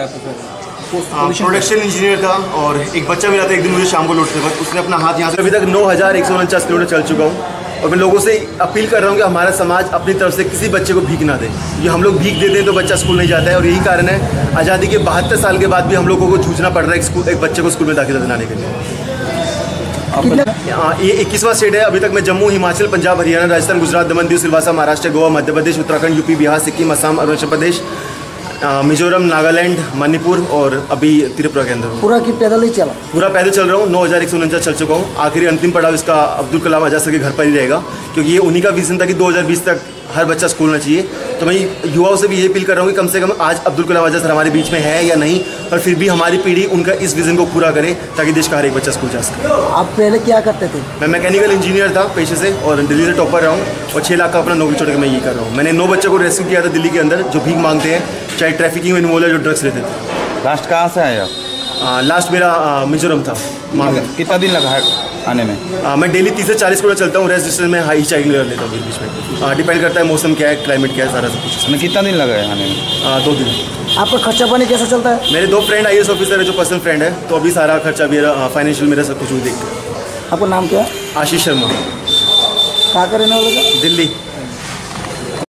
लगाया था sir? Production engineer था और एक बच्चा मिला था एक दिन मुझे शाम को लौटते वक्त, उसने अपना हाथ यहाँ से। अभी तक 9149 किलोमीटर चल चुका हूँ और मैं लोगों से अपील कर रहा हूँ कि हमारा समाज अपनी तरफ से किसी बच्चे को भीख ना दे। ये हम लोग भीख देते हैं तो बच्चा स्कूल नहीं जाता है और यही कारण है आज़ादी के 72 साल के बाद भी हम लोगों को जूझना पड़ रहा है एक बच्चे को स्कूल में दाखिला दिलाने के लिए। ये 21वां स्टेट है। अभी तक मैं जम्मू, हिमाचल, पंजाब, हरियाणा, राजस्थान, गुजरात, दमन, दीव, सिलवासा, महाराष्ट्र, गोवा, मध्य प्रदेश, उत्तराखंड, यूपी, बिहार, सिक्किम, असम, अरुणाचल प्रदेश, मिजोरम, नागालैंड, मणिपुर और अभी त्रिपुरा के अंदर। पूरा कि पैदल ही चला? पूरा पैदल चल रहा हूँ। 9149 चल चुका हूँ। आखिरी अंतिम पड़ाव इसका अब्दुल कलाम आज़ाद सर के घर पर ही रहेगा, क्योंकि ये उन्हीं का विजन था कि 2020 तक हर बच्चा स्कूल होना चाहिए। तो मैं युवाओं से भी ये अपील कर रहा हूँ कि कम से कम आज अब्दुल कलाम आज़ाद सर हमारे बीच में है या नहीं, पर फिर भी हमारी पीढ़ी उनका इस विजन को पूरा करे ताकि देश का हर एक बच्चा स्कूल जा सके। आप पहले क्या करते थे? मैं मैकेनिकल इंजीनियर था पेशे से और दिल्ली से टॉपर रहा हूँ और 6 लाख का अपना नौकरी छोड़ के मैं ये कर रहा हूँ। मैंने 9 बच्चों को रेस्क्यू किया था दिल्ली के अंदर जो भीख मांगते हैं, चाहे ट्रैफिकिंग में इन्वॉल्व है, जो ड्रग्स लेते थे। लास्ट कहाँ से आए आप? लास्ट मेरा मिजोरम था। कितना दिन लगा है आने में? मैं डेली 30 से 40 किलोमीटर चलता हूँ। रेस्ट डिस्टेंस में हाई चाइल्ड लेता हूँ बीच में। डिपेंड करता है मौसम क्या है, क्लाइमेट क्या है, सारा सब कुछ। कितना दिन लगा है आने में? 2 दिन। आपका खर्चा पानी कैसा चलता है? मेरे 2 फ्रेंड IAS ऑफिसर है जो पर्सनल फ्रेंड है, तो अभी सारा खर्चा मेरा फाइनेंशियल मेरा सब कुछ देखते हैं। आपका नाम क्या है? आशीष शर्मा। कहाँ का रहने वाले? दिल्ली।